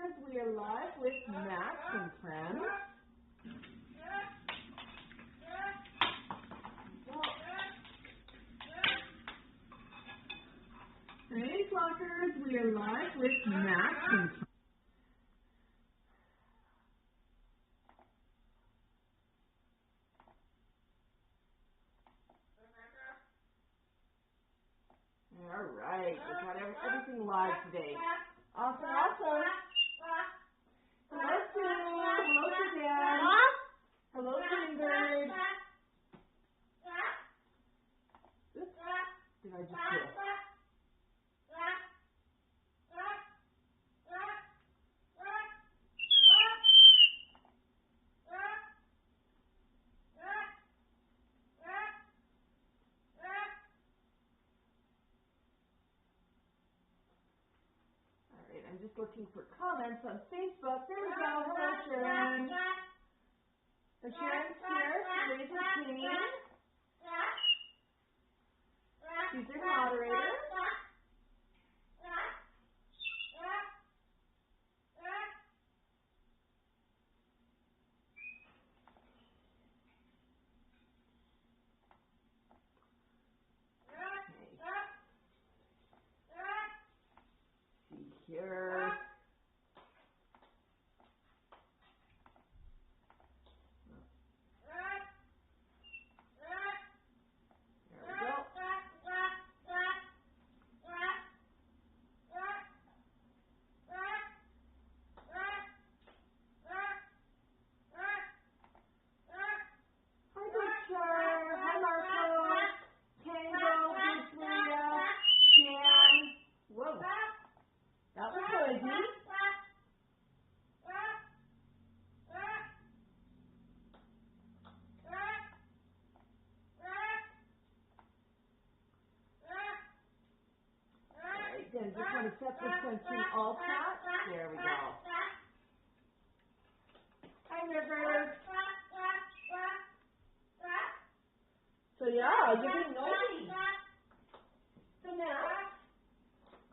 Flockers, we are live with Max and friends. Hey Flockers, we are live with Max and friends. All right, we got everything live today. Awesome, awesome. Hello, Sue. Hello, Suzanne. Hello, Greenbird. Oops, did I just kill? I'm just looking for comments on Facebook. There we go. Hello, Sharon. So Sharon's here. Raise her hand. She's your moderator. Here. Then just want to set this one to all chat. There we go. Hi, River. So yeah, you're being noisy. So now,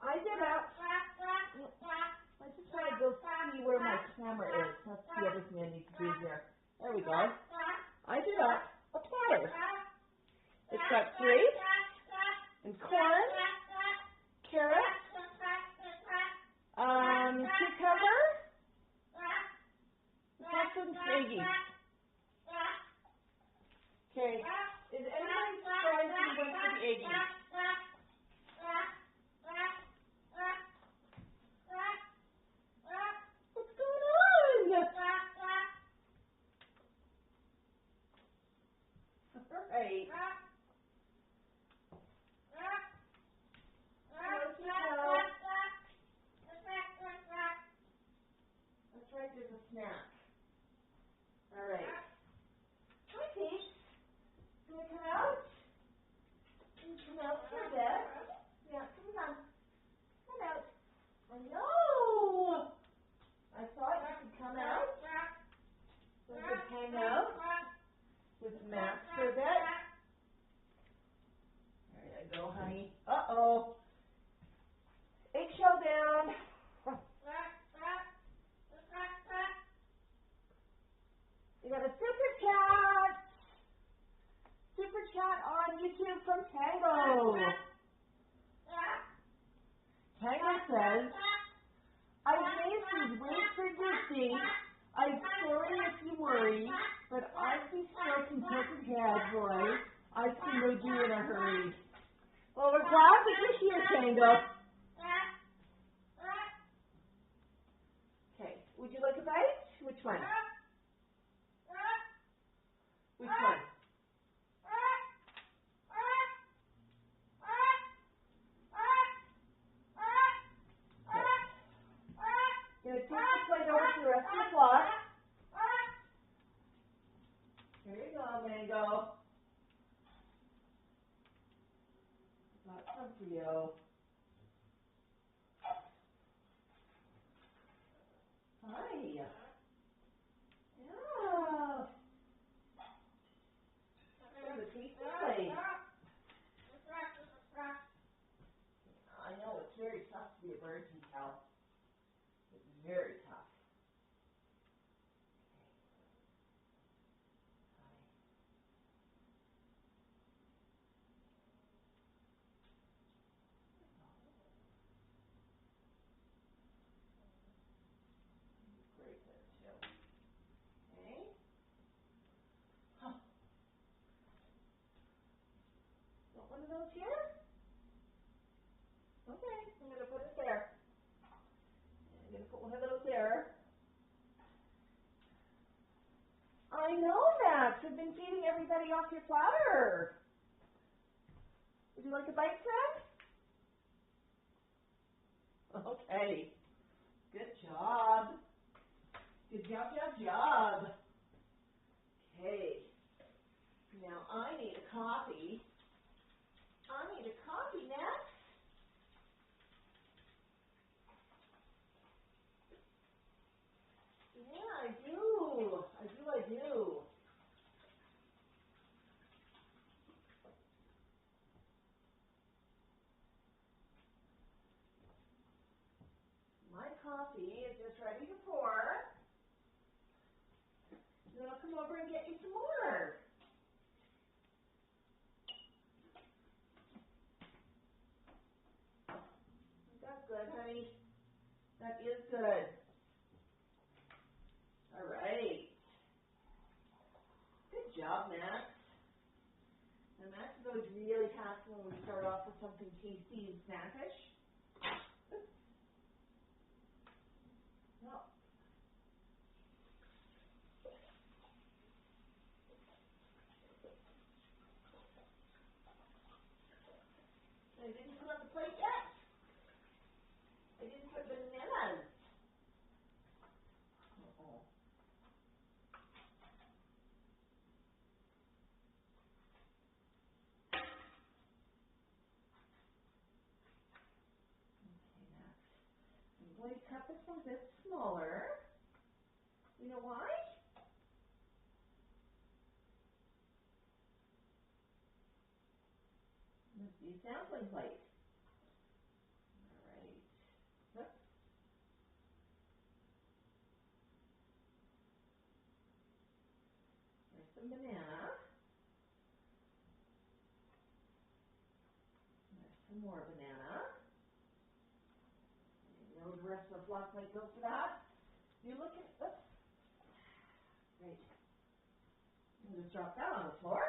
I did up. I just want to go see where my camera is. That's the other thing I need to do here. There we go. I did up a platter. It's got grapes and corn, carrot, cucumber, plus some eggies. Okay, is anybody surprised we went for the eggies? What's going on? All right. That's right, there's a snack. All right. Hi, Peach. Can we come out? Can you come out for a bit? Yeah, come on. Come out. I know. I thought you could come out. We could hang out with Max for a bit. There you go, honey. Uh-oh. Eggshell down. We got a super chat on YouTube from Tango. Tango says, I raised these wait for your date. I'm sorry if you worry, but I'd be so contented head, boy. I see no do in a hurry. Well, we're glad that you're here, Tango. Okay, would you like a bite? Which one? Which one? Going to take the plate over to the rest of the flock. Here you go, Mango. Got some for you. Hi. Yeah. There's a tasty plate. I know it's very tough to be a virgin cow. It's very tough. I know that. I've been feeding everybody off your platter. Would you like a bite, Fred? Okay. Good job. Good job, job, job. Okay. Now I need a coffee. I need a coffee next. Yeah, I do. I do. My coffee is just ready to pour. Then I'll come over and get you some more. That's good, honey. That is good. All right. Good job, Max. Now, Max is always really happy when we start off with something tasty and snackish. No. I didn't put on the plate yet. I didn't put bananas. Uh-oh. Okay, Max. I'm going to cut this one a bit smaller. You know why? Let's do sampling plate. All right. Oops. There's some banana. There's some more banana. You know the rest of the block might go for that. You look at, oops. Great. I'll just drop that on the floor.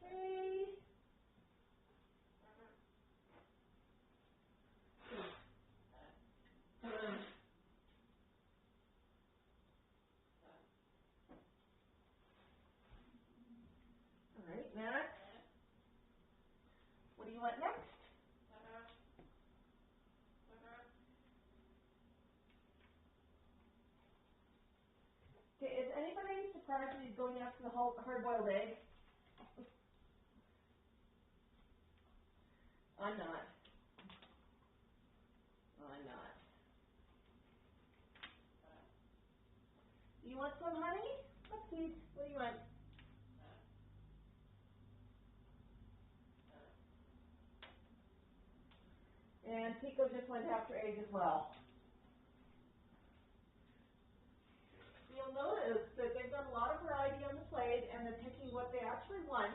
Okay. All right, Max. What do you want next? Okay, is anybody surprised that he's going after the hard-boiled egg? I'm not. I'm not. You want some honey? Let's see. What do you want? And Pico just went after egg as well. You'll notice that they've got a lot of variety on the plate, and they're picking what they actually want.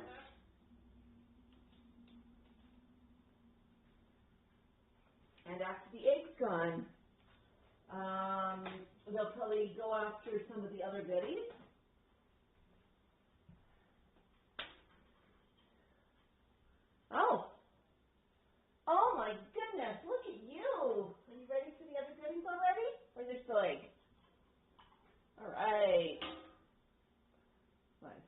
And after the egg's gone, they'll probably go after some of the other goodies. Oh. Oh my goodness, look at you. Are you ready for the other goodies already? Or is there still egg? All right. Fine.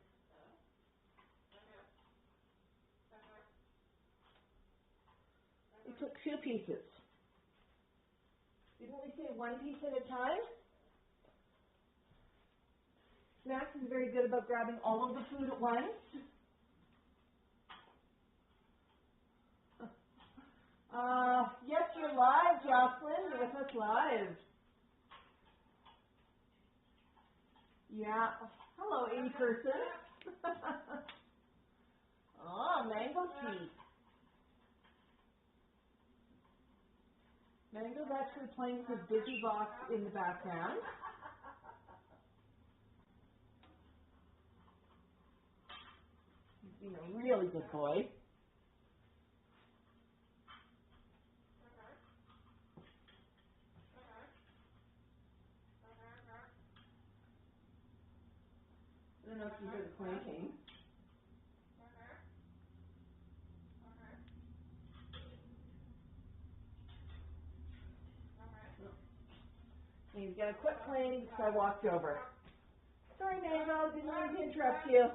We took 2 pieces. Didn't we say 1 piece at a time? Max is very good about grabbing all of the food at once. Yes, you're live, Jocelyn. You're with us live. Yeah. Hello, in person. Oh, mango tea. Mango's actually playing his busy box in the background. He's being a really good boy. I don't know if you heard the clanking. And you've got to quit playing because I walked over. Sorry, Mango, didn't mean to interrupt you.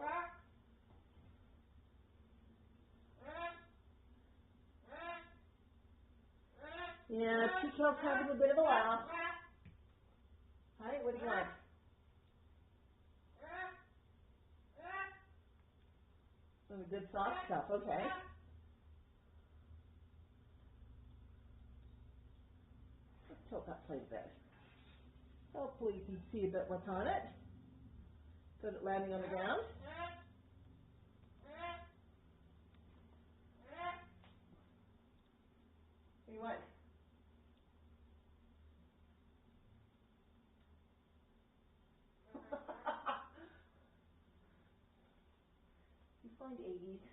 Yeah, Chico's having a bit of a laugh. Hi, what do you want? Some good soft stuff, okay. Let's tilt that plate a bit. Hopefully you can see a bit what's on it. Good at landing on the ground. What do you want? You find 80s?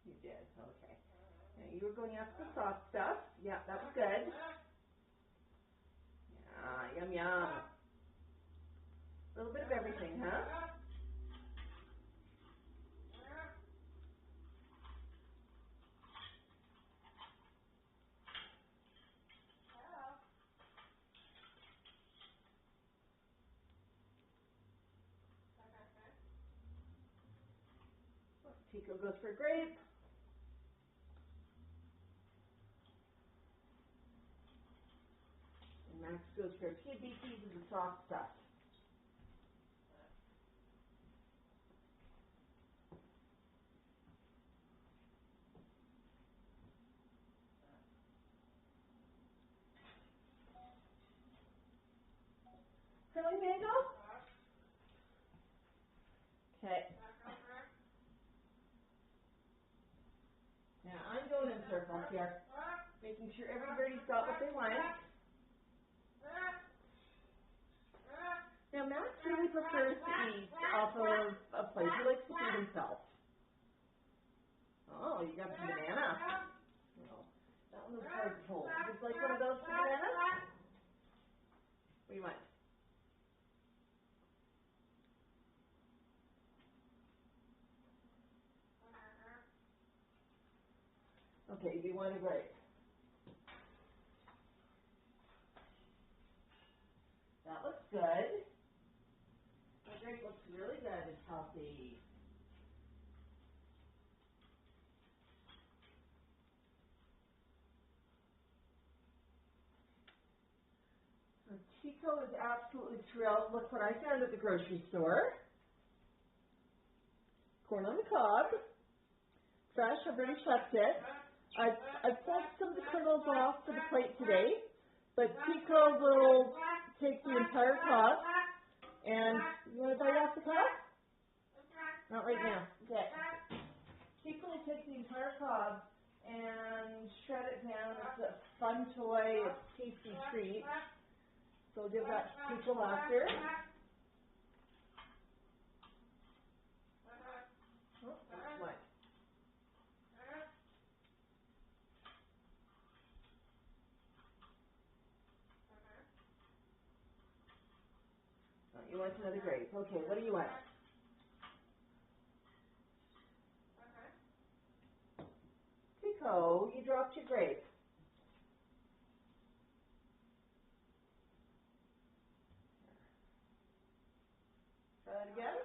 You did, okay. Now you were going after the soft stuff. Yeah, that was good. Yeah, yum yum. A little bit of everything, huh? Chico goes for a grape. And Max goes for a few BTs of the soft stuff. Curly Mango? Okay. Now I'm going in circles here, making sure everybody's got what they want. Now Max really prefers to eat off of a plate. He likes to feed himself. Oh, you got some banana. Oh, that one was hard to hold. Would you like one of those for banana? What do you want? Okay, you want a grape. That looks good. That grape looks really good and healthy. So Chico is absolutely thrilled. Look what I found at the grocery store. Corn on the cob. Fresh, I've already checked it. I've pulled some of the kernels off for the plate today, but Chico will take the entire cob. And you want to bite off the cob? Not right now. Okay. Chico will take the entire cob and shred it down. It's a fun toy. It's a tasty treat. So we'll give that to Chico after. Oh, that's what? Oh, you want another grape. Okay, what do you want? Chico, you dropped your grape. Try that again.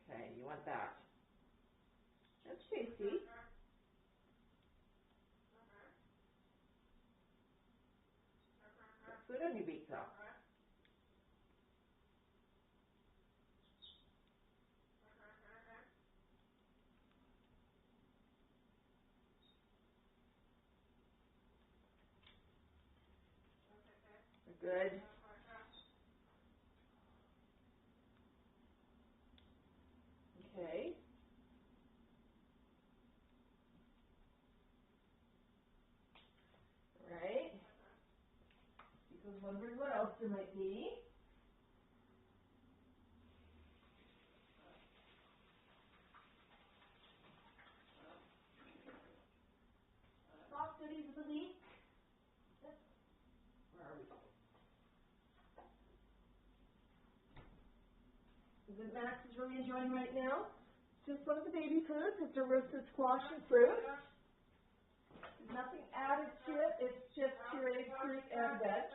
Okay, you want that. That's tasty. That's good on your pizza. Good. Okay. All right. Chico's wondering what else there might be. Soft goodies of the week. Where are we? that Max is really enjoying right now. Just one of the baby foods. It's a roasted squash and fruit. There's nothing added to it. It's just pureed fruit and veg.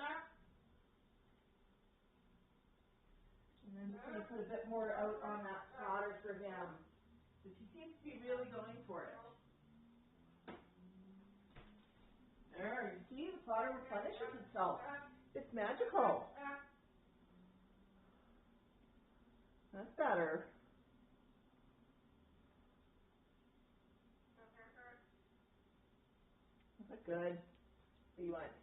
And I'm just going to put a bit more out on that platter for him. Because he seems to be really going for it. There, you see, the platter replenishes itself. It's magical. That's better. That's good. What do you want?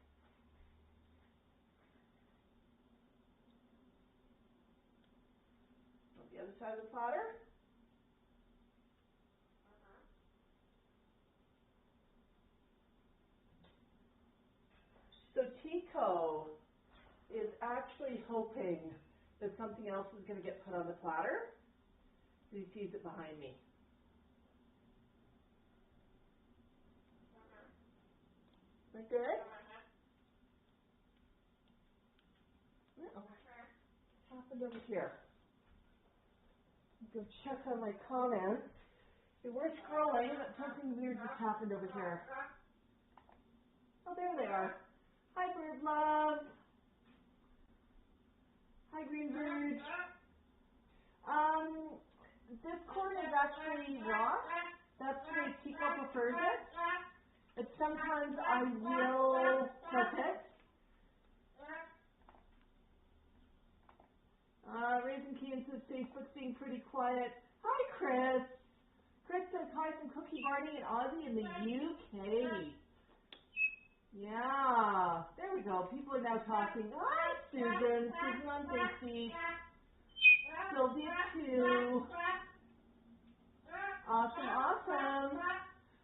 On the other side of the platter? So Tico is actually hoping that something else is going to get put on the platter. So he sees it behind me. Is that good? No. What happened over here? Go check on my comments. They were scrolling, but something weird just happened over here. Oh, there they are. Hi, Bird Love. Hi, Green Bird. This corn is actually raw. That's the way Tico prefers it. But sometimes I will cook it. Raisin Keen says Facebook's being pretty quiet. Hi, Chris. Chris says hi from Cookie Gardening in Aussie in the UK. Yeah, there we go. People are now talking. Hi, Susan. Susan on Facebook. Sylvia too. Awesome, awesome.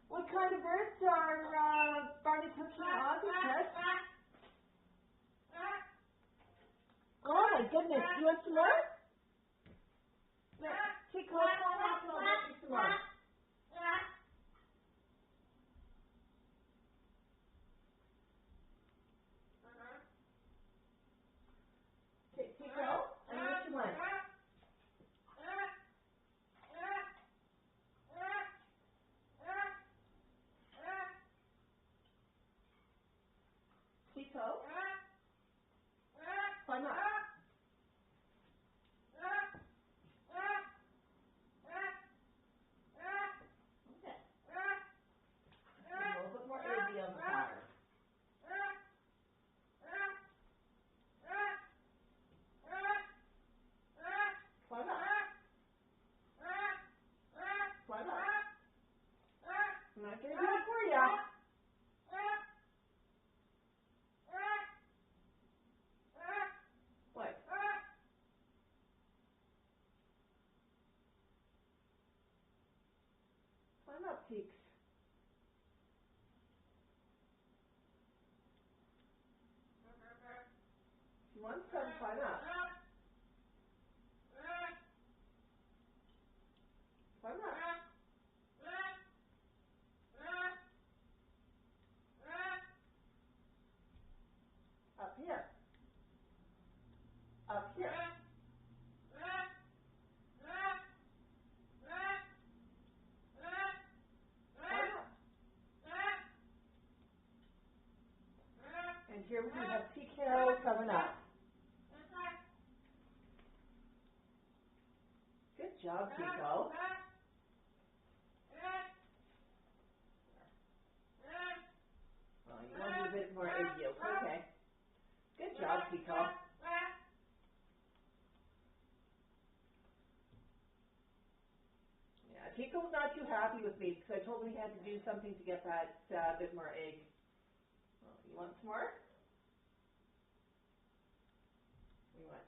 What kind of birds are Barney cooking in Aussie, Chris? Oh my goodness, you want some more? Take hold on and I'll get you some more. Okay, Tico, and what you want? Tico, climb up. Peaks. He wants to climb up. Climb up. Up here. Up here. And here we have Tico coming up. Good job, Tico. Oh, you want a bit more egg yolk. Okay. Good job, Tico. Yeah, Tico's not too happy with me because I told him he had to do something to get that bit more egg. Oh, you want some more? You want?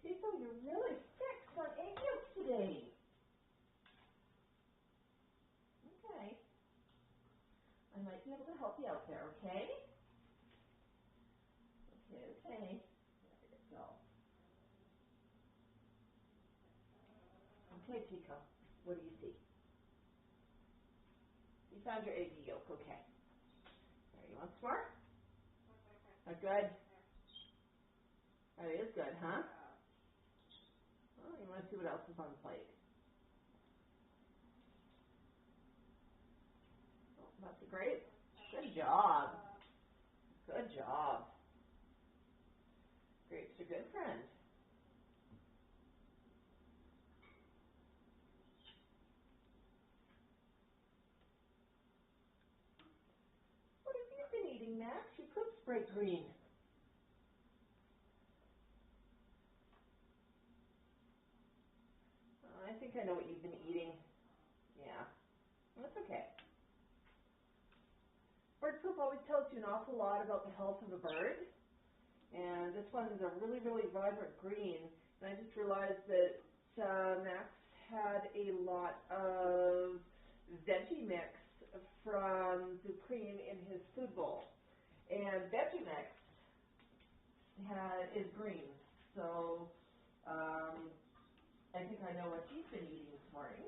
Tico, you're really fixed on egg yolks today. Okay. I might be able to help you out there, okay? Okay. There you go. Okay, Tico. What do you see? You found your egg yolk, okay. That's smart. That's good. That is good, huh? Well, you want to see what else is on the plate. Oh, that's great. Good job. Good job. Grapes are good friend. What have you been eating, Max? Your poop's bright green. I think I know what you've been eating. Yeah, that's okay. Bird poop always tells you an awful lot about the health of a bird. And this one is a really, really vibrant green. And I just realized that Max had a lot of veggie mix from Supreme in his food bowl. And veggie mix is green. So I think I know what he's been eating this morning.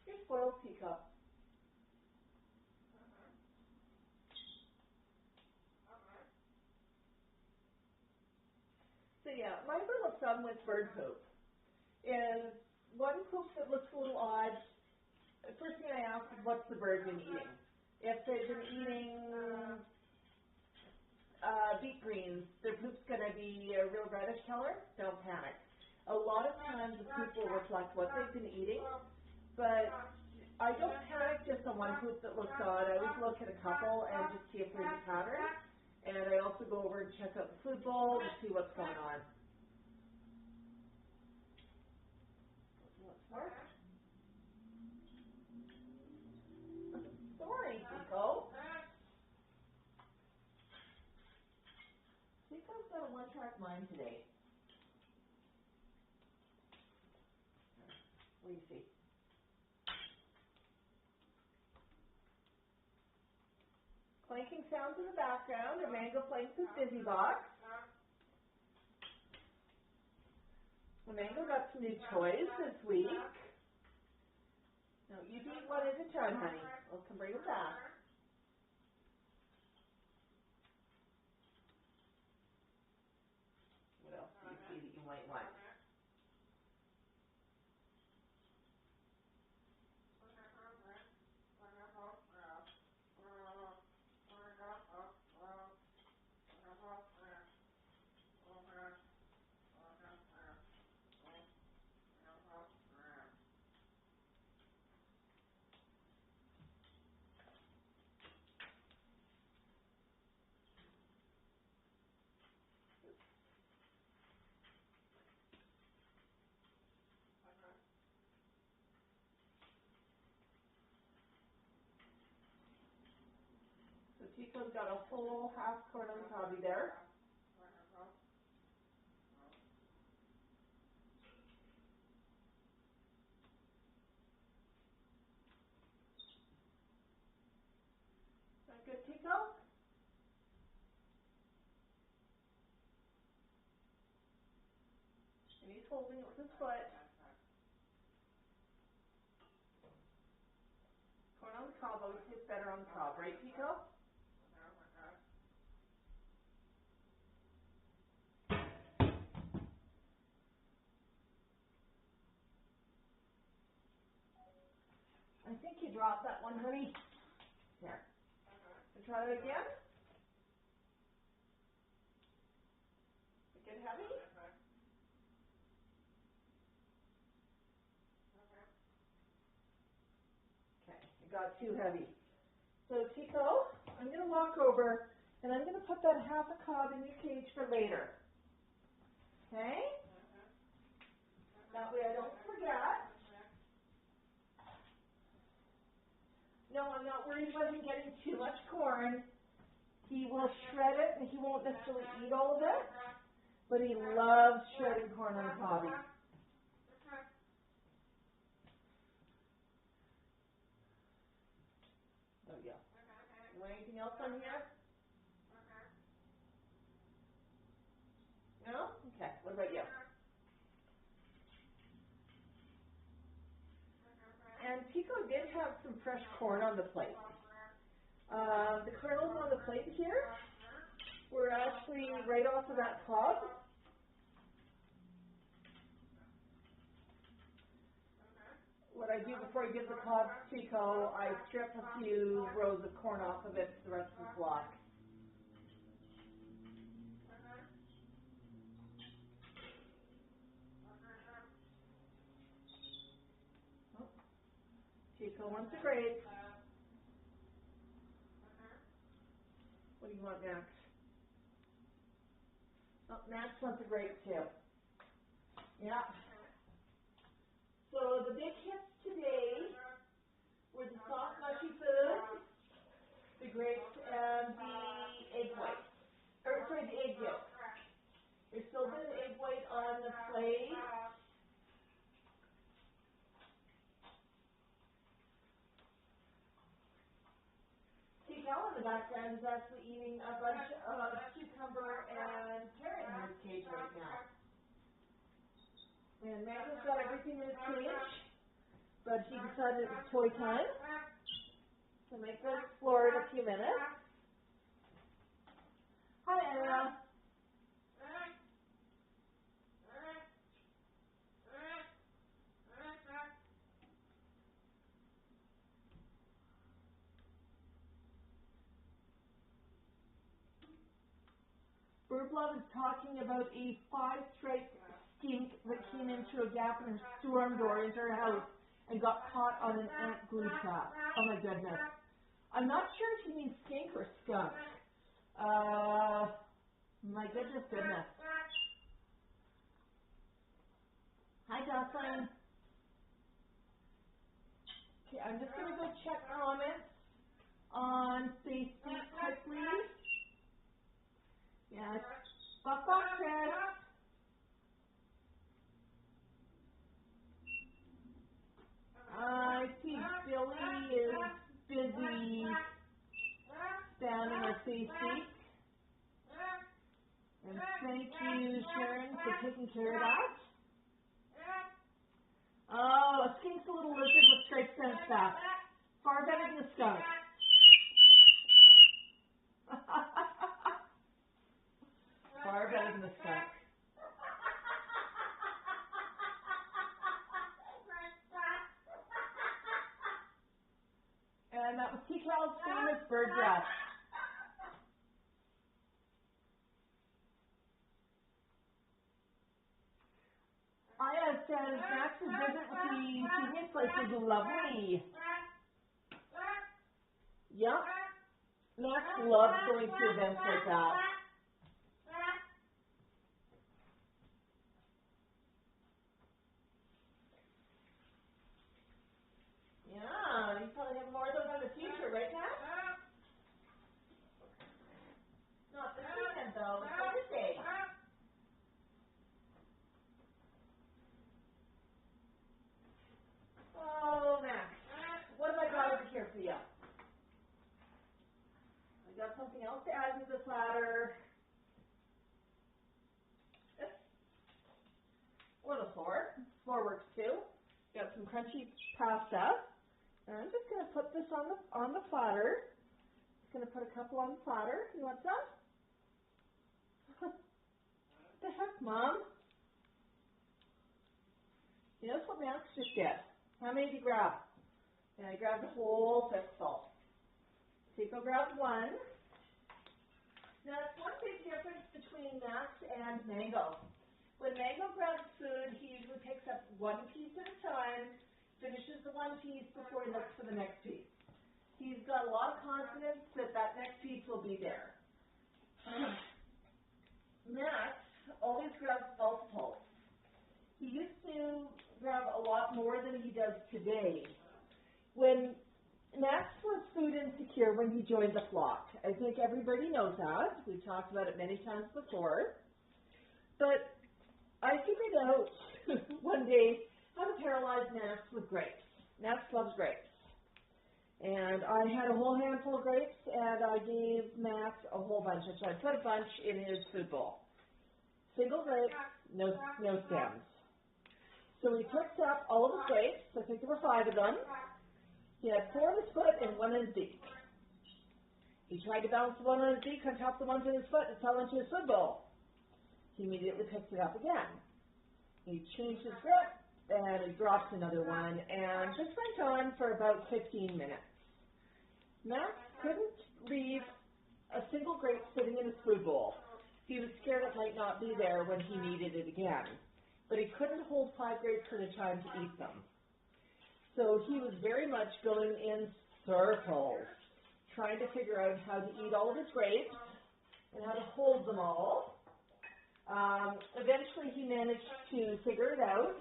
Here's spoiled teacup. So yeah, my rule of thumb with bird poop is one poop that looks a little odd. The first thing I ask is what's the bird been eating? If they've been eating beet greens, their poop's going to be a real reddish color, don't panic. A lot of times the poop will reflect what they've been eating, but I don't panic just on one poop that looks odd. I always look at a couple and just see if there's a pattern. And I also go over and check out the food bowl to see what's going on. Sorry, Tico. Tico's got a one-track mind today. What do you see? Clanking sounds in the background. A mango playing his busy box. The mango got some new toys this week. No, you eat one at a time, honey. We'll come bring them back. What else do you see that you might want? So Tico's got a whole half corn on the cobby there. Is that good, Tico? And he's holding it with his foot. Corn on the cob always tastes better on the cob, right, Tico? I think you dropped that one, honey. Here. Let's try it again. Get heavy? Okay, it got too heavy. So Tico, I'm going to walk over and I'm going to put that half a cob in your cage for later. Okay? That way I don't forget. No, I'm not worried about him getting too much corn. He will shred it and he won't necessarily eat all of it, but he loves shredding corn on the cobby. There we go. You want anything else on here? Okay, what about you? And Pico did have some fresh corn on the plate. The kernels on the plate here were actually right off of that cob. What I do before I give the cob to Pico, I strip a few rows of corn off of it, the rest of the block. Oh. Pico wants a grape. What do you want, Max? Oh, Max wants a grape too. Yeah. So the big hits today were the soft mushy food, the grapes, and the egg white. Or sorry, the egg yolk. There's still a bit of egg white on the plate. See, Cal in the background is actually eating a bunch of cucumber and carrot in his cage right now. And Mango's got everything in his cage, but he decided it was toy time. So make them explore in a few minutes. Hi, Anna. Bird is talking about a 5-striped skink that came into a gap in her storm door into her house and got caught on an ant glue trap. Oh my goodness. I'm not sure if you mean skink or skunk. My goodness. Hi, Jocelyn. Okay, I'm just going to go check comments on Facebook quickly. Yeah, buck, Chris. I see Billy is busy spamming our Facebook. And thank you, Sharon, for taking care of that. Oh, a skink's a little lizard with striped scent back. Far better than a skunk. Far better than a skunk. And that was T-Cal's famous bird dress. Aya says Max's visit with the senior place was lovely. Yep. Max loves going to events like that. Yeah, you probably have more of those in the future, right, Max? Not this weekend, though. It's Thursday. Oh, Max. What have I got over here for you? I got something else to add to the platter. Or the floor. Floor works too. Got some crunchy pasta. And I'm just going to put this on the platter. Just going to put a couple on the platter. You want some? What the heck, Mom? You know what Max just did? How many did you grab? And I grabbed a whole fistful. Tico grabbed one. Now, that's one big difference between Max and Mango. When Mango grabs food, he usually picks up one piece at a time, finishes the one piece before he looks for the next piece. He's got a lot of confidence that that next piece will be there. Max always grabs multiples. He used to grab a lot more than he does today. When Max was food insecure when he joined the flock. I think everybody knows that. We've talked about it many times before. But I figured out one day how to paralyze Max with grapes. Max loves grapes. And I had a whole handful of grapes, and I gave Max a whole bunch. So I put a bunch in his food bowl. So single grape, no stems. So he picked up all of the grapes, I think there were 5 of them. He had 4 in his foot and 1 in his beak. He tried to balance the one on his beak on top of the ones in his foot and fell into his food bowl. He immediately picked it up again. He changed his grip and he dropped another one, and this went on for about 15 minutes. Max couldn't leave a single grape sitting in his food bowl. He was scared it might not be there when he needed it again. But he couldn't hold 5 grapes at a time to eat them. So he was very much going in circles, trying to figure out how to eat all of his grapes and how to hold them all. Eventually he managed to figure it out,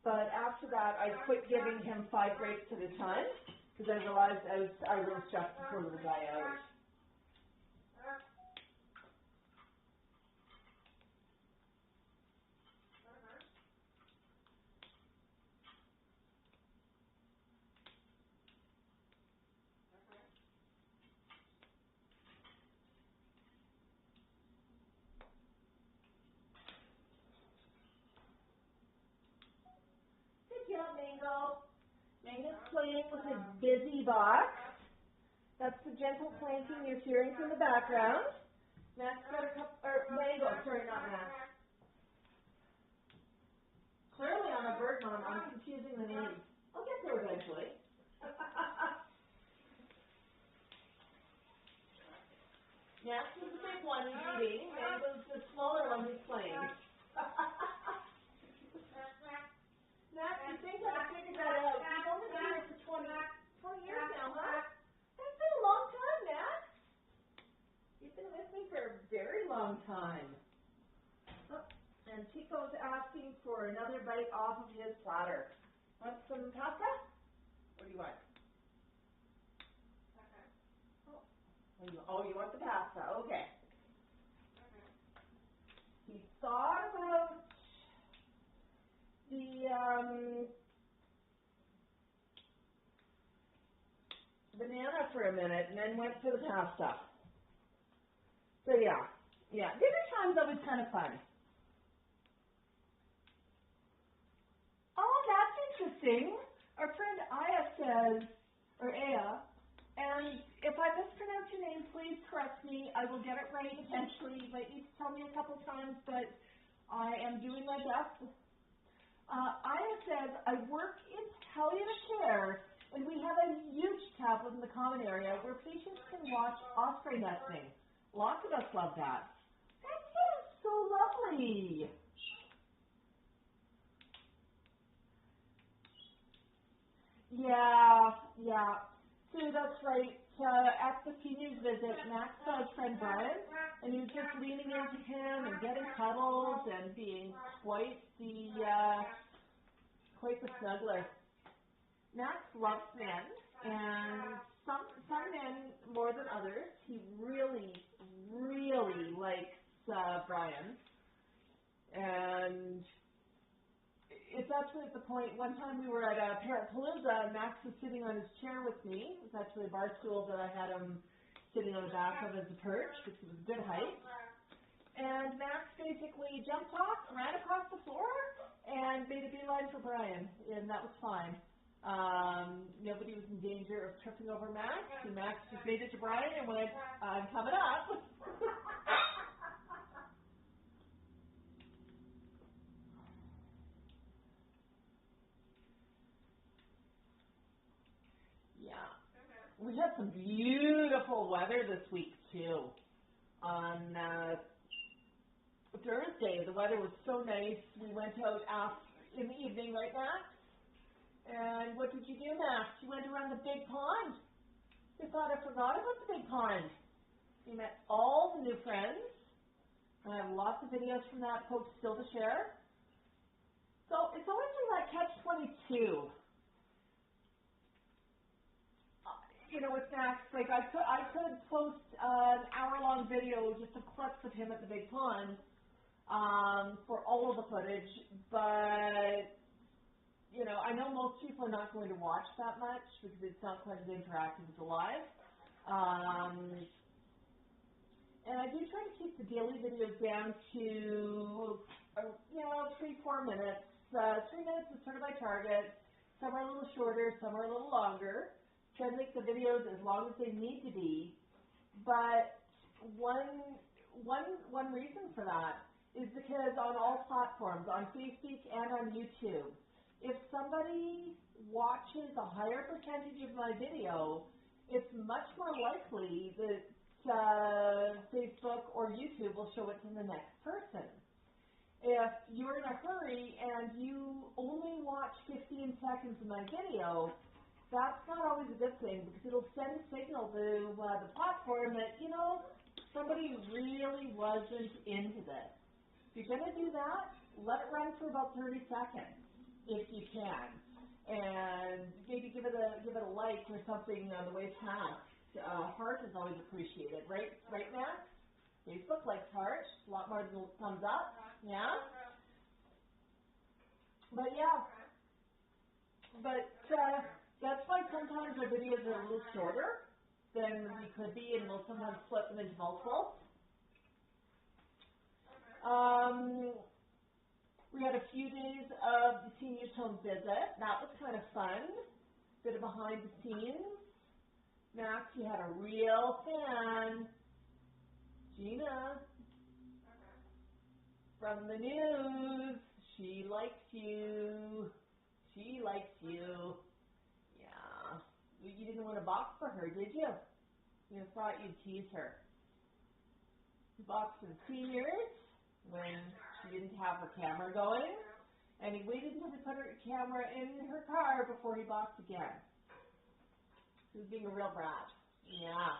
but after that I quit giving him 5 grapes at a time because I realized I was stressed the poor little guy out. Good job, Mango. Mango's playing with his busy box. That's the gentle clanking you're hearing from the background. Max got a couple, or Mango, sorry, not Max. Clearly I'm a bird mom, I'm confusing the names. I'll get there eventually. Max is the big one he's eating, Mango's the smaller one he's playing. Max, you think I figured that out? You've only been here for 20 years now, huh? That's been a long time, Max. You've been with me for a very long time. Oh, and Tico's asking for another bite off of his platter. Want some pasta? What do you want? Oh, you want the pasta? Okay. He thought about the banana for a minute and then went for the pasta. So yeah. Dinner time's always kind of fun. Oh, that's interesting. Our friend Aya says, or Aya, and if I mispronounce your name, please correct me. I will get it right eventually. You might need to tell me a couple times, but I am doing my best. Aya says, I work in palliative care, and we have a huge tablet in the common area where patients can watch osprey nesting. Lots of us love that. That sounds so lovely. Yeah. So that's right. At the seniors visit, Max saw his friend Brian, and he was just leaning into him and getting cuddles and being quite the snuggler. Max loves men, and some men more than others. He really likes Brian, and it's actually at the point, one time we were at a parrot palooza, and Max was sitting on his chair with me. It was actually a bar stool that I had him sitting on the back of as a perch, which was a good height. And Max basically jumped off, ran across the floor, and made a beeline for Brian, and that was fine. Nobody was in danger of tripping over Max, and Max just made it to Brian and went, I'm coming up. Yeah. We had some beautiful weather this week, too. On Thursday, the weather was so nice. We went out in the evening, right, Max? And what did you do, Max? You went around the big pond. You thought I forgot about the big pond. You met all the new friends. I have lots of videos from that, folks, still to share. So it's always in that catch-22. With Max, like I could post an hour-long video just of clips of him at the big pond for all of the footage, but I know most people are not going to watch that much because it's not quite as interactive as the live. And I do try to keep the daily videos down to, 3-4 minutes. 3 minutes is sort of my target. Some are a little shorter, some are a little longer. Try to make the videos as long as they need to be. But one reason for that is because on all platforms, on Facebook and on YouTube, if somebody watches a higher percentage of my video, it's much more likely that Facebook or YouTube will show it to the next person. If you're in a hurry and you only watch 15 seconds of my video, that's not always a good thing because it'll send a signal to the platform that, somebody really wasn't into this. If you're going to do that, let it run for about 30 seconds if you can. And maybe give it a like or something on the way past. Heart is always appreciated, right, Matt? Facebook likes heart, a lot more than thumbs up, yeah? But that's why sometimes our videos are a little shorter than we could be, and we'll sometimes split them into multiple. We had a few days of the seniors home visit. That was kind of fun. Bit of behind the scenes. Max, you had a real fan. Gina, from the news, she likes you. She likes you. Yeah. You didn't want to box for her, did you? You thought you'd tease her. You boxed for the seniors when she didn't have her camera going, and he waited until he put her camera in her car before he boxed again. He was being a real brat. Yeah.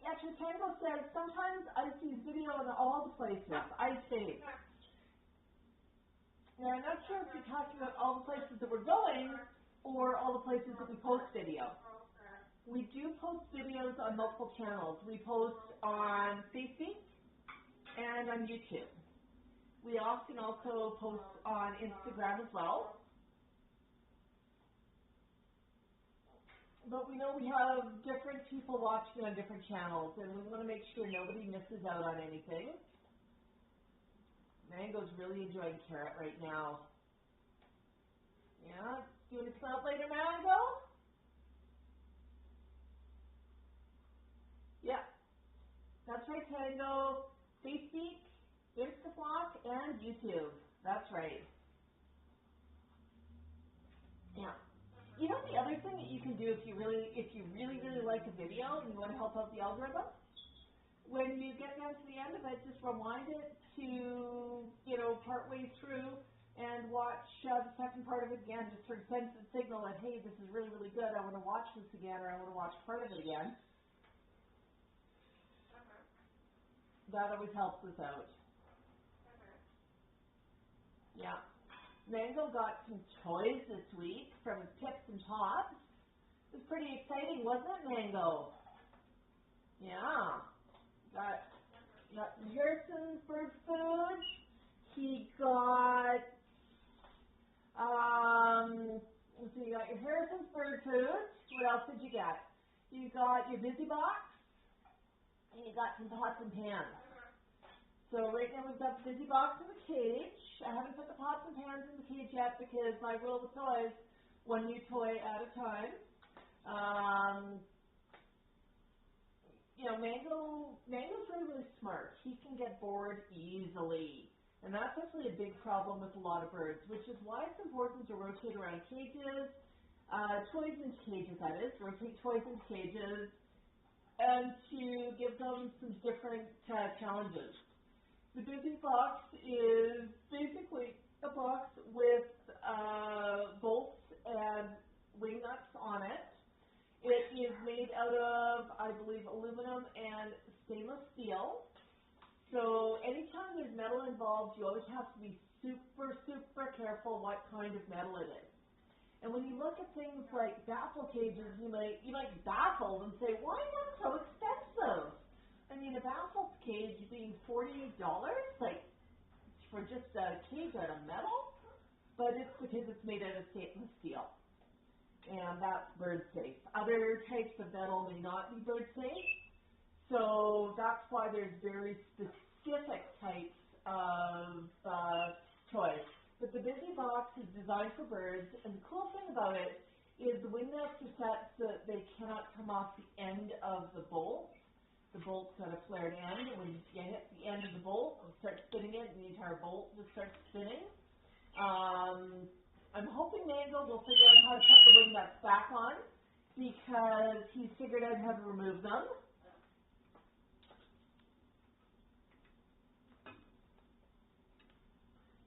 Actually, Tango says, sometimes I see video in all the places I save. And I'm not sure if you're talking about all the places that we're going or all the places that we post video. We do post videos on multiple channels. We post on Facebook and on YouTube. We often also post on Instagram as well. But we know we have different people watching on different channels, and we want to make sure nobody misses out on anything. Mango's really enjoying carrot right now. Yeah? Do you want to come out later, Mango? Yeah. That's right, Tango. Facebook, Instablog, and YouTube. That's right. Yeah. You know the other thing that you can do if you really like a video and you want to help out the algorithm? When you get down to the end of it, just rewind it to, partway through and watch the second part of it again. Just sort of send the signal that, hey, this is really, really good. I want to watch this again, or I want to watch part of it again. That always helps us out. Yeah. Mango got some toys this week from his Pips and Pops. It was pretty exciting, wasn't it, Mango? Yeah. Got Harrison's bird food. He got, so you got your Harrison's bird food. What else did you get? You got your Busy Box, and you got some pots and pans. So right now we've got the Busy Box in the cage. I haven't put the pots and pans in the cage yet because my rule with toys, one new toy at a time. Mango's really, really smart. He can get bored easily. And that's actually a big problem with a lot of birds, which is why it's important to rotate around cages, toys into cages, that is, rotate toys into cages, and to give them some different challenges. The Busy Box is basically a box with bolts and wing nuts on it. It is made out of, I believe, aluminum and stainless steel. So anytime there's metal involved, you always have to be super, super careful what kind of metal it is. And when you look at things like baffle cages, you might baffle and say, why is that so expensive? I mean, a baffles cage being $48, like, for just a cage out of metal, but it's because it's made out of stainless steel, and that's bird safe. Other types of metal may not be bird safe, so that's why there's very specific types of toys. But the Busy Box is designed for birds, and the cool thing about it is the wing nuts are set so that they cannot come off the end of the bolt. The bolt's at a flared end, and when you hit the end of the bolt and start spinning it, the entire bolt just starts spinning. I'm hoping Mango will figure out how to put the wing nuts back on, because he's figured out how to remove them.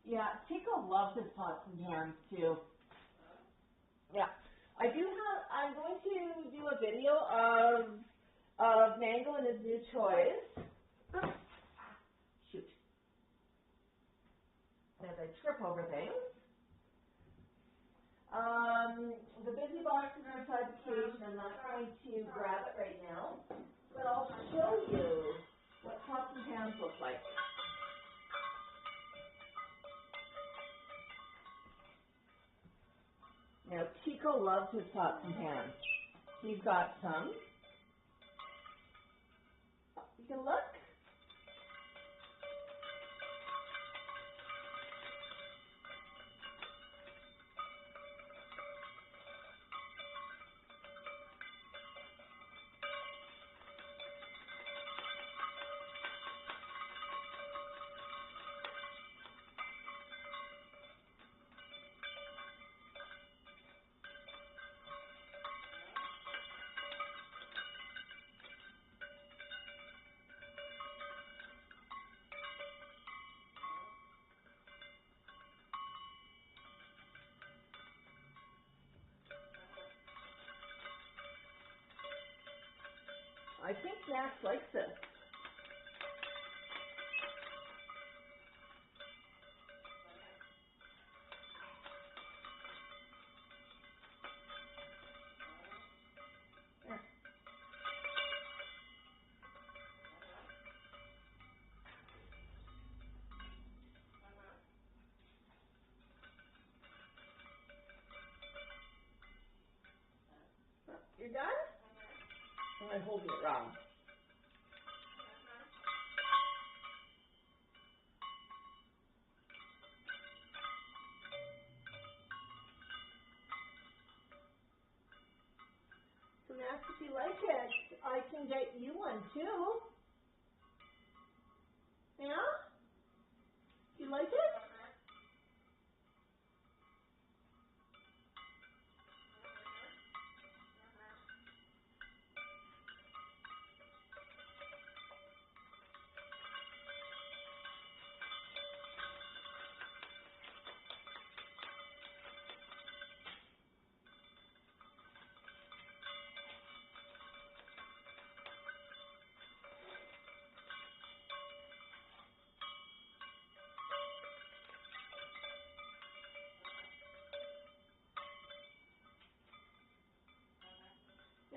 Yeah, Chico loves his pots and pans too. Yeah, I'm going to do a video of Mango and his new toys. Oops. Shoot. As I trip over things. The Busy Box is inside the cage, and I'm not going to grab it right now, but I'll show you what pots and pans look like. Now, Chico loves his pots and pans. He's got some. You can look. I think Snax likes this. There. You're done? Or am I holding it wrong? So Max, if you like it, I can get you one too. Yeah? You like it?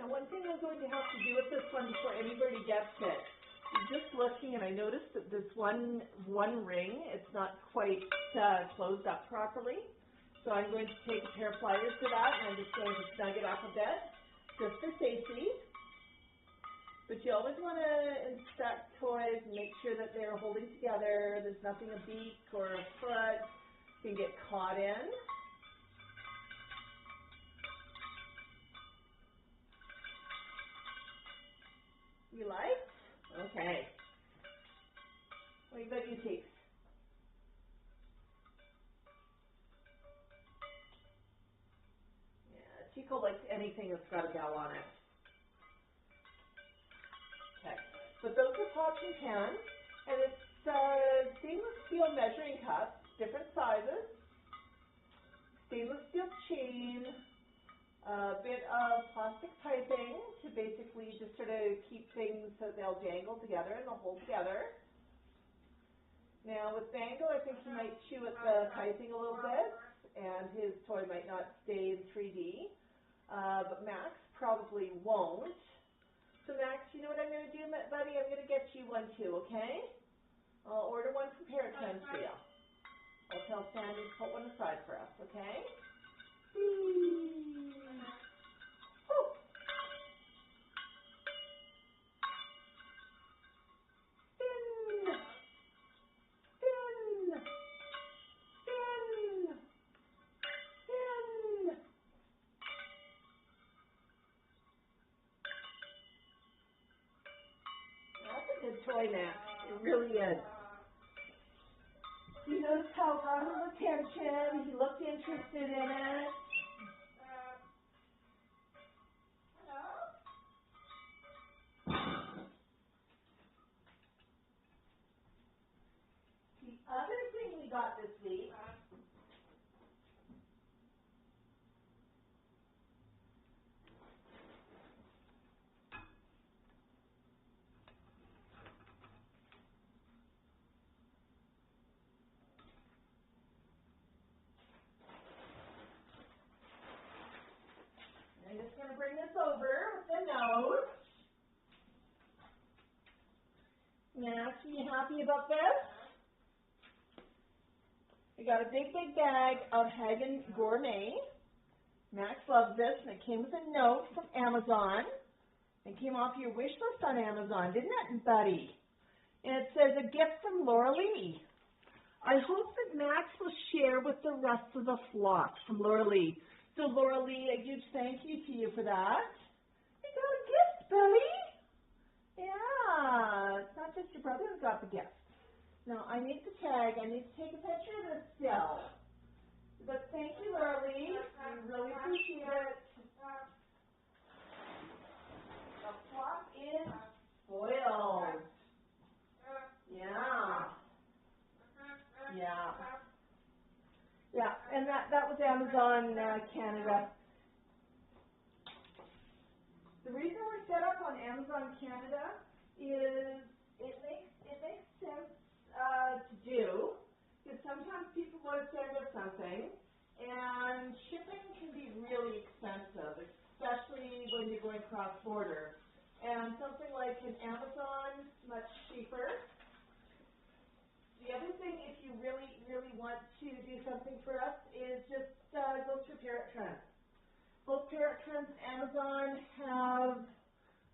Now, one thing I'm going to have to do with this one before anybody gets it, I'm just looking, and I noticed that this one ring, it's not quite closed up properly. So I'm going to take a pair of pliers to that, and I'm just going to snug it up a bit, just for safety. But you always want to inspect toys and make sure that they're holding together. There's nothing a beak or a foot can get caught in. You like? Okay. What about you, Teeks? Yeah, Chico likes anything that's got a bell on it. Okay. But those are pots and pans, and it's stainless steel measuring cups, different sizes, stainless steel chain, a bit of plastic piping to basically just sort of keep things so they'll dangle together and they'll hold together. Now with Mango, I think he might chew at the piping a little bit, and his toy might not stay in 3D, but Max probably won't. So Max, you know what I'm going to do, buddy? I'm going to get you one too, okay? I'll order one from Parrot Trends for you. I'll tell Sandy to put one aside for us, okay? Oh. Spin! Spin! Spin! Spin! That's a good toy, Max. It really is. You notice how it got his attention. He looked interested in it. The other thing we got this week I'm just going to bring this over with the note. Max, are you happy about this? We got a big, big bag of Hagen Gourmet. Max loves this, and it came with a note from Amazon. It came off your wish list on Amazon, didn't it, buddy? And it says, a gift from Laura Lee. I hope that Max will share with the rest of the flock, from Laura Lee. So, Laura Lee, a huge thank you to you for that. You got a gift, Billy. Yeah, it's not just your brother who got the gift. Now, I need the tag. I need to take a picture of this still. But thank you, Laura Lee. We really appreciate it. The flock is spoiled. Yeah. Yeah. Yeah, and that was Amazon Canada. The reason we're set up on Amazon Canada is it makes sense to do, because sometimes people want to send us something, and shipping can be really expensive, especially when you're going cross-border. And something like an Amazon, much cheaper. The other thing, if you really, really want to do something for us, is just go through Parrot Trends. Both Parrot Trends and Amazon have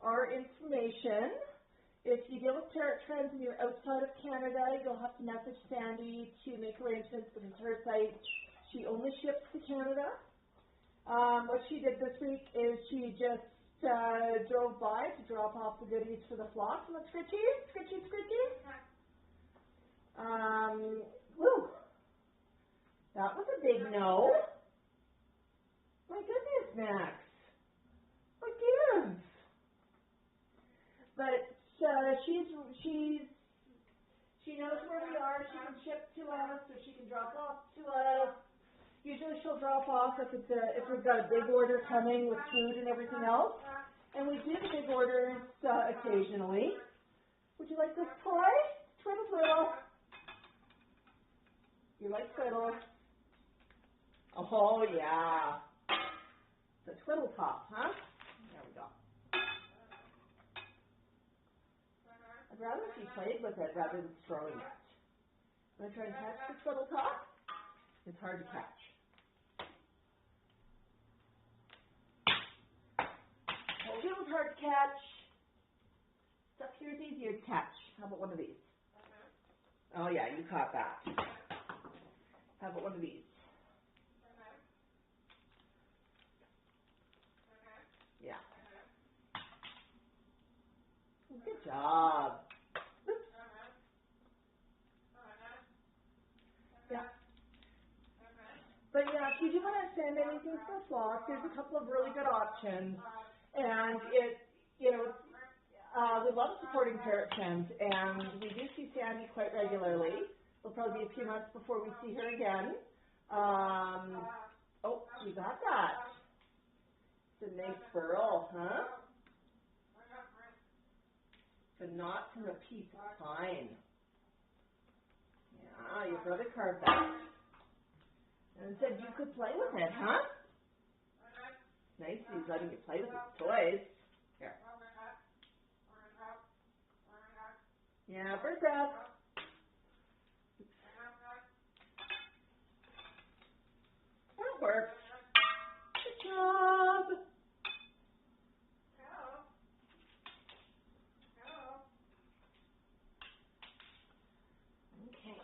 our information. If you deal with Parrot Trends and you're outside of Canada, you'll have to message Sandy to make arrangements because her site, she only ships to Canada. What she did this week is she just drove by to drop off the goodies for the flock. Look, Scritchy, Scritchy, Scritchy. Woo. That was a big no. My goodness, Max. What gives? But she knows where we are. She can ship to us, or she can drop off to us. Usually she'll drop off if we've got a big order coming with food and everything else. And we do the big orders occasionally. Would you like this toy? Twiddle Twiddle. You like Twiddle? Oh, yeah. The Twiddle Top, huh? There we go. I'd rather she played with it rather than throwing it. I'm going to try and catch the Twiddle Top. It's hard to catch. It was hard to catch. Stuff here is easier to catch. How about one of these? Oh, yeah, you caught that. How about one of these? Yeah. Good job. Oops. Yeah. But yeah, if you do want to send anything for a flock, there's a couple of really good options. And we love supporting Parrot Trends, and we do see Sandy quite regularly. It'll probably be a few months before we see her again. Oh, you got that. It's a nice burl, huh? It's a knot from a piece of pine. Yeah, your brother carved that. And said you could play with it, huh? Nice, he's letting you play with his toys. Here. Yeah, bird breath. That works. Good job. Okay.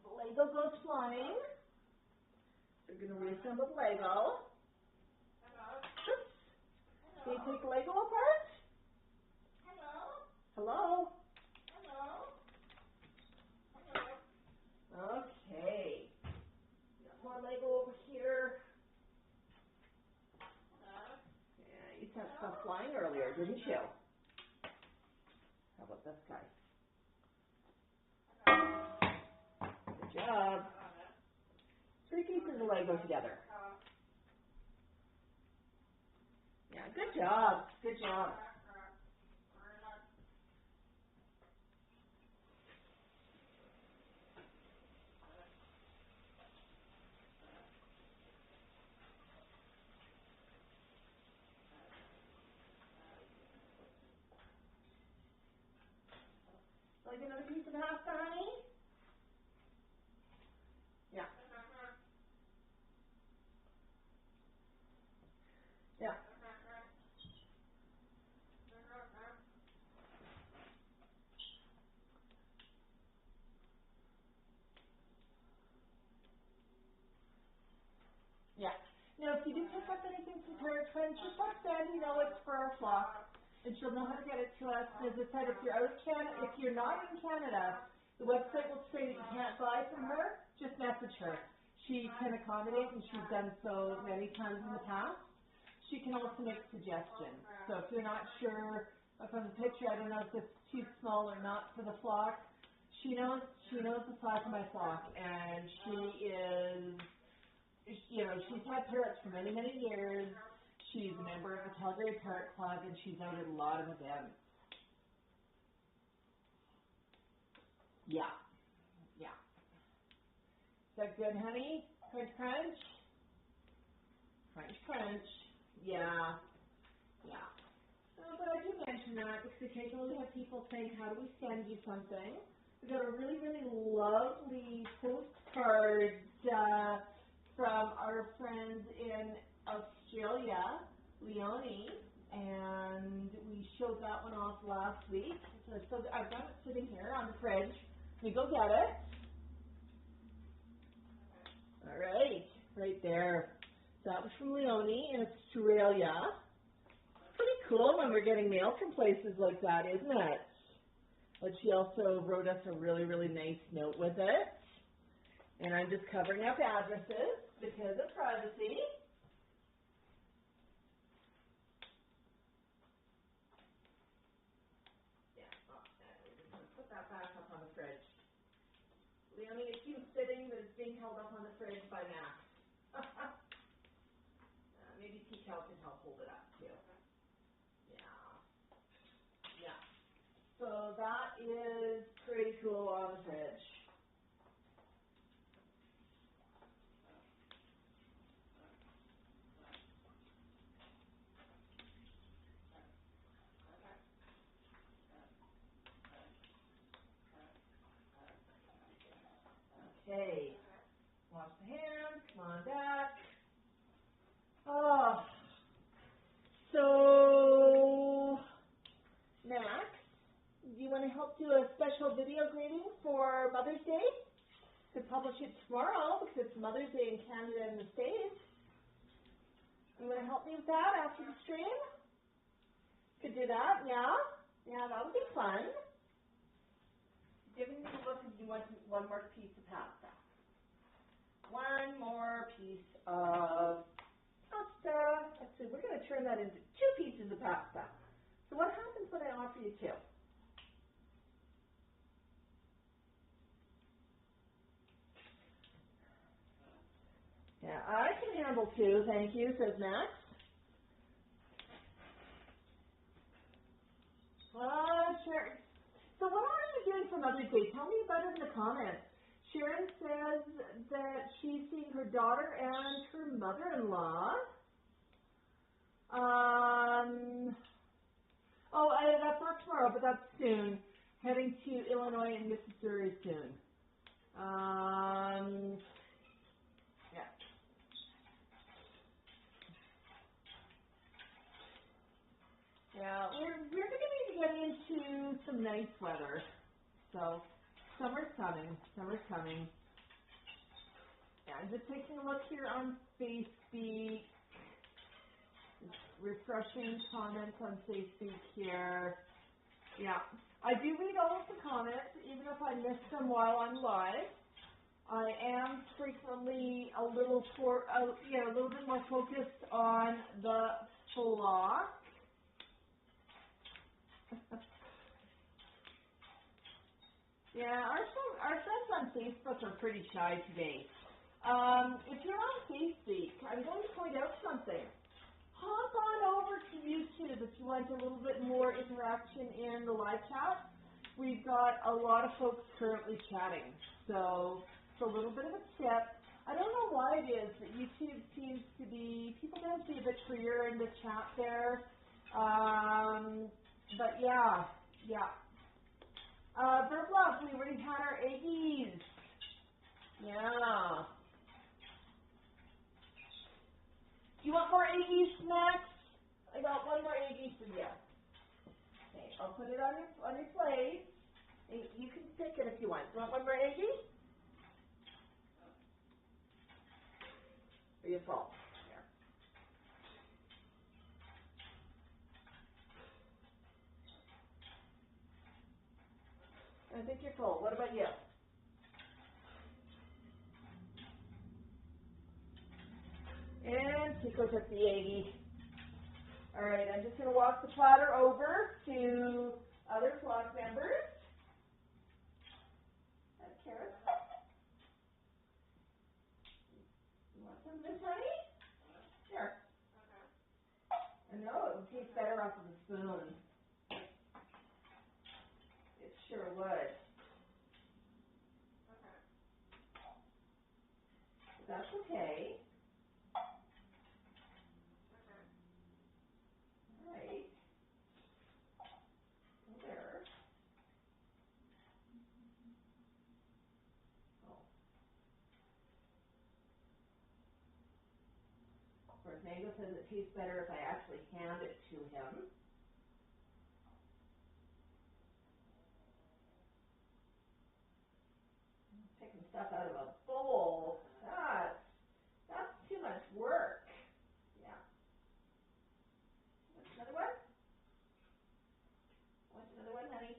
The Lego goes flying. We're going to reassemble the Lego. Oops. Can you take the Lego apart? Hello? Okay. Got more Lego over here. Yeah, you sent stuff flying earlier, didn't you? How about this guy? Good job. 3 pieces of Lego together. Yeah, good job. Good job. Like another piece of pasta, honey? Yeah. Yeah. Yeah. Now, if you do pick up anything from Parrot Friends, just let Sandy know it's for our flock, and she'll know how to get it to us. As I said, if you're out of Canada, if you're not in Canada, the website will say that you can't buy from her. Just message her. She can accommodate, and she's done so many times in the past. She can also make suggestions. So if you're not sure from the picture, I don't know if it's too small or not for the flock. She knows the size of my flock, and she is. You know, she's had parrots for many, many years. She's a member of the Calgary Parrot Club, and she's out at a lot of events. Yeah. Yeah. Is that good, honey? Crunch, crunch? Crunch, crunch. Yeah. Yeah. But I do mention that because occasionally we have people saying, how do we send you something? We got a really, really lovely postcard from our friends in Australia, Leonie, and we showed that one off last week. So I've got it sitting here on the fridge. Let me go get it. All right there. That was from Leonie in Australia. Pretty cool when we're getting mail from places like that, isn't it? But she also wrote us a really, really nice note with it. And I'm just covering up addresses because of privacy. Yeah, put that back up on the fridge. Leonie, it keeps sitting, but it's being held up on the fridge by Max. Maybe P-Cal can help hold it up too. Yeah. Yeah. So that is pretty cool on the fridge. Okay, wash the hands, come on back. Oh, so Max, do you want to help do a special video greeting for Mother's Day? Could publish it tomorrow because it's Mother's Day in Canada and the States. You want to help me with that after the stream? Could do that, yeah? Yeah, that would be fun. Giving me a look if you want one more piece of pasta. One more piece of pasta. Let's see, we're going to turn that into 2 pieces of pasta. So what happens when I offer you 2? Yeah, I can handle 2, thank you, says Max. Sure. So what are you doing for Mother's Day? Tell me about it in the comments. Sharon says that she's seeing her daughter and her mother-in-law. That's not tomorrow, but that's soon. heading to Illinois and Missouri soon. Yeah. Yeah, we're going to be getting into some nice weather. So, summer's coming. Summer's coming. Yeah, I'm just taking a look here on Facebook. Just refreshing comments on Facebook here. Yeah, I do read all of the comments, even if I miss them while I'm live. I am frequently a little bit more focused on the flock. Yeah, our friends on Facebook are pretty shy today. If you're on Facebook, I'm going to point out something. Hop on over to YouTube if you want a little bit more interaction in the live chat. We've got a lot of folks currently chatting, so it's a little bit of a tip. I don't know why it is that YouTube seems to be, people don't be a bit freer in the chat there. But yeah. Bird Love, we already had our eggies. Yeah. Do you want more eggies, Snax? I got one more eggie for you. Okay, I'll put it on your plate. And you can pick it if you want. Do you want one more eggie? Or you full? Here. I think you're full. What about you? And Chico took the eggie. All right, I'm just going to walk the platter over to other flock members. That's carrots. You want some of this, honey? Here. I know it would taste better off of the spoon. It sure would. But that's okay. All right. There. Oh. Of course, Mango says it tastes better if I actually hand it to him. Taking stuff out of a bowl. That's too much work. Yeah. Want another one? Want another one, honey?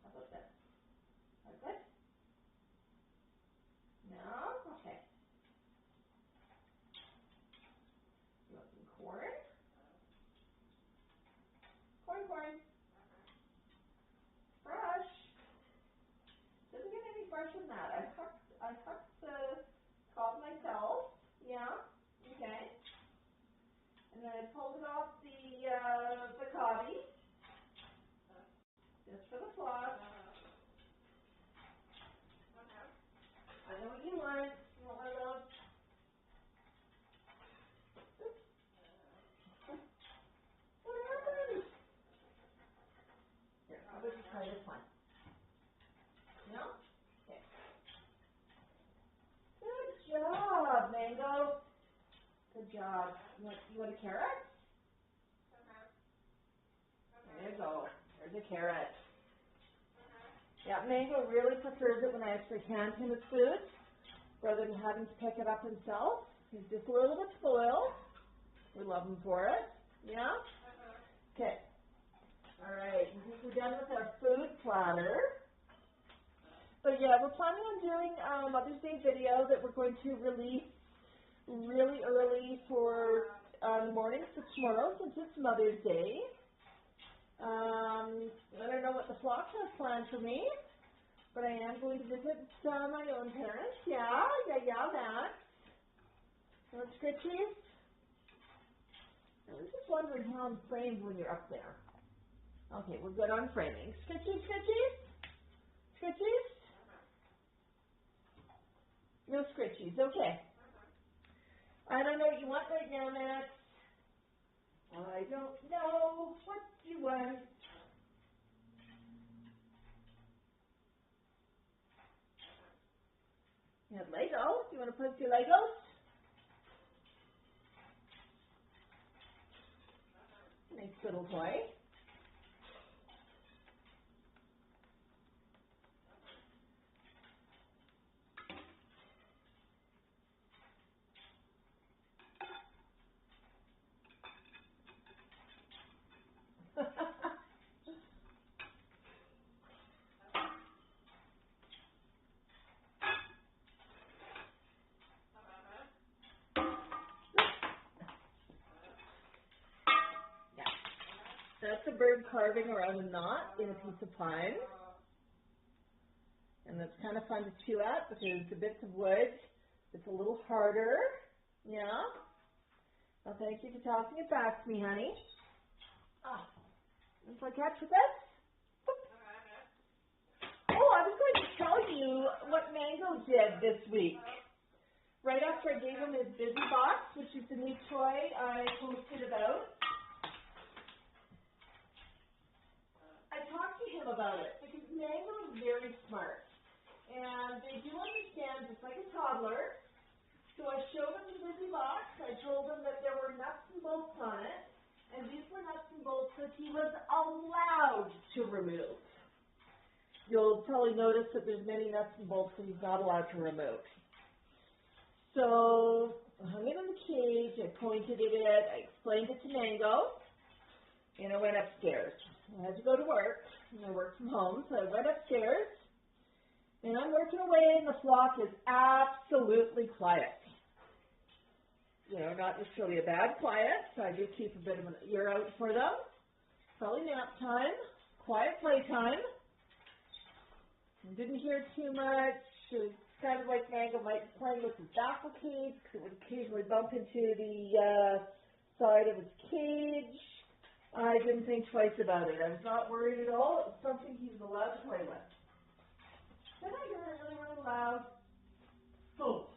How about that? That's good? No? Okay. You want some corn? Corn. Fresh. Doesn't get any fresher than that. I hucked the cob myself. Yeah. Okay. And then I pulled it off the cobby. Just for the floss. I know what you want. You want one of those? What happened? Here, how about you try this one? No? Okay. Good job, Mango. Good job. You want a carrot? There you go. There's a carrot. Yeah, Mango really prefers it when I actually hand him his food rather than having to pick it up himself. He's just a little bit spoiled. We love him for it. Yeah? Okay. All right. I think we're done with our food platter. But yeah, we're planning on doing a Mother's Day video that we're going to release really early for the morning for tomorrow since it's Mother's Day. I don't know what the flock has planned for me, but I am going to visit my own parents. Yeah, that. Want scritchies? I was just wondering how I'm framed when you're up there. Okay, we're good on framing. Scritchies? No scritchies, okay. I don't know what you want right now, Max. I don't know what you want. You have Lego? You want to play with your Legos? Nice little toy. That's a bird carving around a knot in a piece of pine. And that's kind of fun to chew at because the bits of wood, it's a little harder. Yeah? Well, thank you for tossing it back to me, honey. Oh, if I catch with this? Oh, I was going to tell you what Mango did this week. Right after I gave him his Busy Box, which is the new toy I posted about, I talked to him about it because Mango is very smart. And they do understand just like a toddler. So I showed him the Busy Box. I told him that there were nuts and bolts on it. And these were nuts and bolts that he was allowed to remove. You'll probably notice that there's many nuts and bolts that he's not allowed to remove. So I hung it in the cage. I pointed at it. I explained it to Mango. And I went upstairs. I had to go to work, and I work from home, so I went upstairs, and I'm working away, and the flock is absolutely quiet. You know, not necessarily a bad quiet, so I do keep a bit of an ear out for them. Probably nap time, quiet playtime. I didn't hear too much. It was kind of like Mango might be playing with his baffle cage, because it would occasionally bump into the side of his cage. I didn't think twice about it. I was not worried at all. It was something he was allowed to play with. Then I heard it really, really loud thump.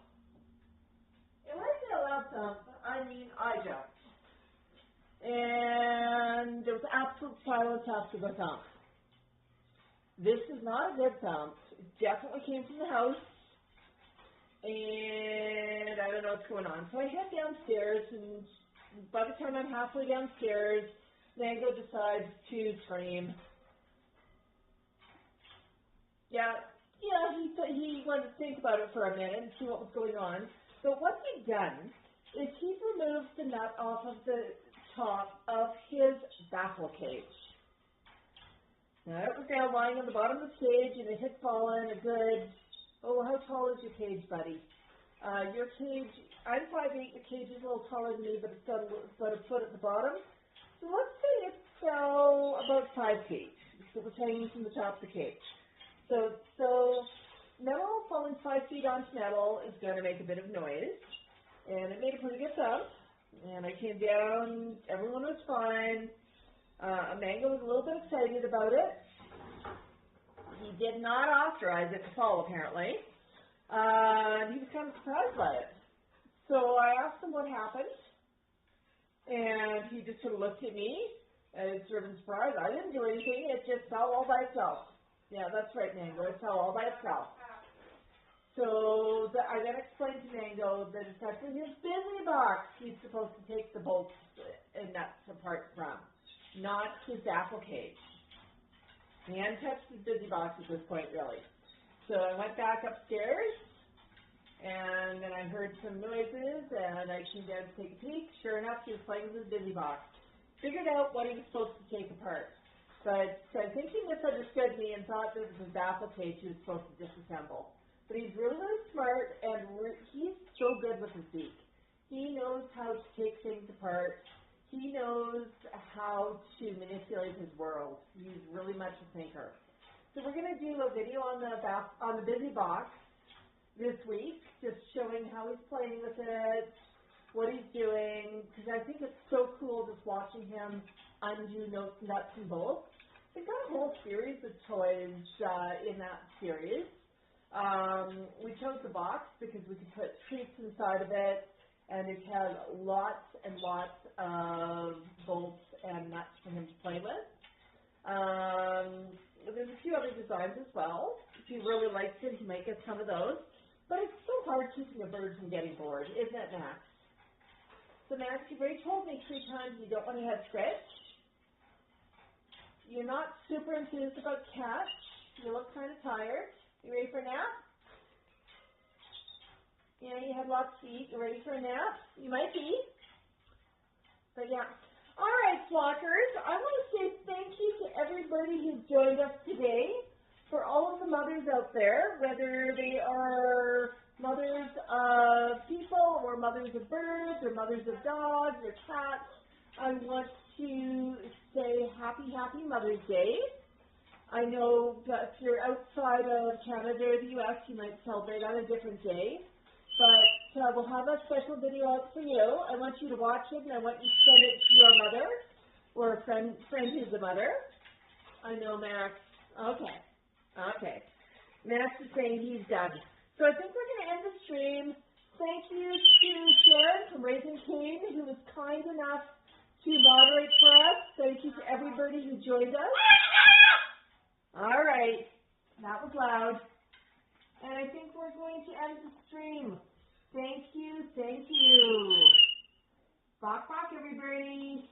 And when I say a loud thump, I mean I jumped. And there was absolute silence after the thump. This is not a good thump. It definitely came from the house. And I don't know what's going on. So I head downstairs, and by the time I'm halfway downstairs, Mango decides to scream. Yeah, he wanted to think about it for a minute and see what was going on. But what he'd done is he'd removed the nut off of the top of his baffle cage. Now, it was down lying on the bottom of the cage, and it had fallen a good, how tall is your cage, buddy? Your cage, I'm 5'8", your cage is a little taller than me, but it's got about a foot at the bottom. So let's say it fell about 5 feet. So it was hanging from the top of the cage. So metal falling 5 feet onto metal is going to make a bit of noise. And it made a pretty good thump. And I came down, everyone was fine. Mango was a little bit excited about it. He did not authorize it to fall, apparently. He was kind of surprised by it. So I asked him what happened. And he just sort of looked at me as sort of surprised. I didn't do anything. It just fell all by itself. Yeah, that's right, Mango. It fell all by itself. So I then explained to Mango that it's actually his Busy Box he's supposed to take the bolts and nuts apart from, not his baffle cage. He hadn't touched his Busy Box at this point, really. So I went back upstairs. And then I heard some noises, and I came down to take a peek. Sure enough, he was playing with his Busy Box. Figured out what he was supposed to take apart. But I think he misunderstood me and thought that it was his baffle cage he was supposed to disassemble. But he's really, really smart, and he's so good with his beak. He knows how to take things apart. He knows how to manipulate his world. He's really much a thinker. So we're going to do a video on the Busy Box this week, just showing how he's playing with it, what he's doing, because I think it's so cool just watching him undo nuts and bolts. They've got a whole series of toys in that series. We chose the box because we could put treats inside of it, and it has lots and lots of bolts and nuts for him to play with. There's a few other designs as well. If he really likes it, he might get some of those. But it's so hard keeping a bird from getting bored, isn't it, Max? So Max, you've already told me 3 times you don't want to have scratch. You're not super enthused about cats. You look kind of tired. You ready for a nap? Yeah, you had lots to eat. You ready for a nap? You might be. But yeah. All right, flockers. I want to say thank you to everybody who's joined us today. For all of the mothers out there, whether they are mothers of people or mothers of birds or mothers of dogs or cats, I want to say happy Mother's Day. I know that if you're outside of Canada or the U.S., you might celebrate on a different day, but we'll have a special video out for you. I want you to watch it, and I want you to send it to your mother or a friend who's a mother. I know, Max. Okay. Max is saying he's done. So I think we're going to end the stream. Thank you to Sharon from Raising Cane, who was kind enough to moderate for us. Thank you to everybody who joined us. All right. That was loud. And I think we're going to end the stream. Thank you. Bok, everybody.